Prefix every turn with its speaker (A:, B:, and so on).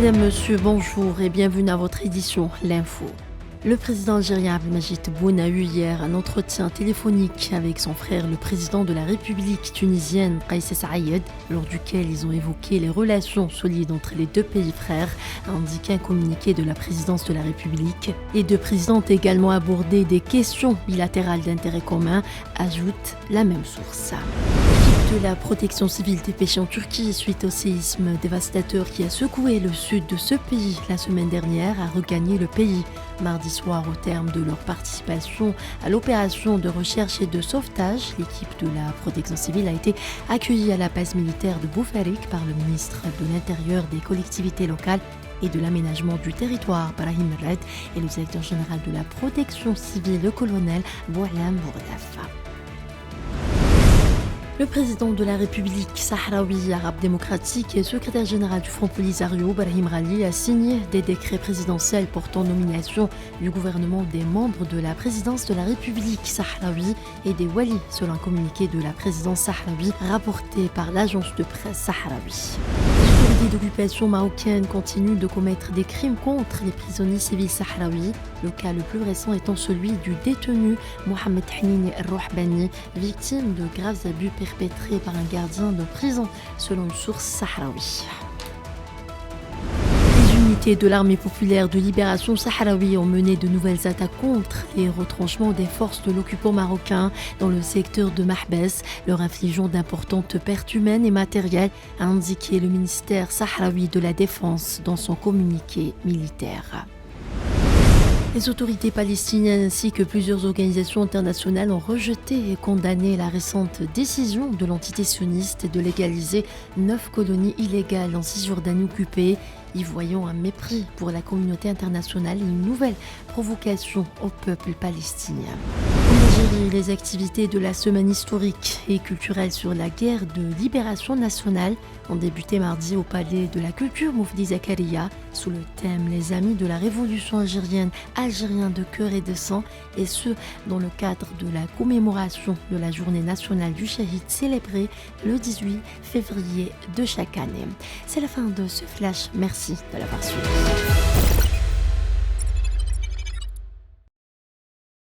A: Madame, Monsieur, bonjour et bienvenue à votre édition L'Info. Le président algérien Abdelmadjid Tebboune a eu hier un entretien téléphonique avec son frère, le président de la République tunisienne, Kais Saïed, lors duquel ils ont évoqué les relations solides entre les deux pays frères, a indiqué un communiqué de la présidence de la République. Les deux présidents ont également abordé des questions bilatérales d'intérêt commun, ajoute la même source. De la protection civile dépêchée en Turquie suite au séisme dévastateur qui a secoué le sud de ce pays la semaine dernière a regagné le pays mardi soir au terme de leur participation à l'opération de recherche et de sauvetage. L'équipe de la protection civile a été accueillie à la base militaire de Boufarik par le ministre de l'Intérieur, des collectivités locales et de l'aménagement du territoire, Brahim Red, et le directeur général de la protection civile, le colonel Boualam Bourdaf. Le président de la République sahraoui arabe démocratique et secrétaire général du Front Polisario, Brahim Ghali, a signé des décrets présidentiels portant nomination du gouvernement des membres de la présidence de la République sahraoui et des walis, selon un communiqué de la présidence sahraoui rapporté par l'agence de presse sahraoui. Les autorités d'occupation marocaines continuent de commettre des crimes contre les prisonniers civils sahraouis, le cas le plus récent étant celui du détenu Mohamed Hnini Rouhbani, victime de graves abus perpétrés par un gardien de prison, selon une source sahraoui. Les unités de l'armée populaire de libération sahraoui ont mené de nouvelles attaques contre les retranchements des forces de l'occupant marocain dans le secteur de Mahbès, leur infligeant d'importantes pertes humaines et matérielles, a indiqué le ministère sahraoui de la Défense dans son communiqué militaire. Les autorités palestiniennes ainsi que plusieurs organisations internationales ont rejeté et condamné la récente décision de l'entité sioniste de légaliser 9 colonies illégales en Cisjordanie occupée, y voyant un mépris pour la communauté internationale et une nouvelle provocation au peuple palestinien. En Algérie, les activités de la semaine historique et culturelle sur la guerre de libération nationale ont débuté mardi au Palais de la Culture Moufdi Zakaria sous le thème « Les amis de la révolution algérienne, Algériens de cœur et de sang » et ce, dans le cadre de la commémoration de la journée nationale du Shahid célébrée le 18 février de chaque année. C'est la fin de ce flash. Merci de l'avoir suivi.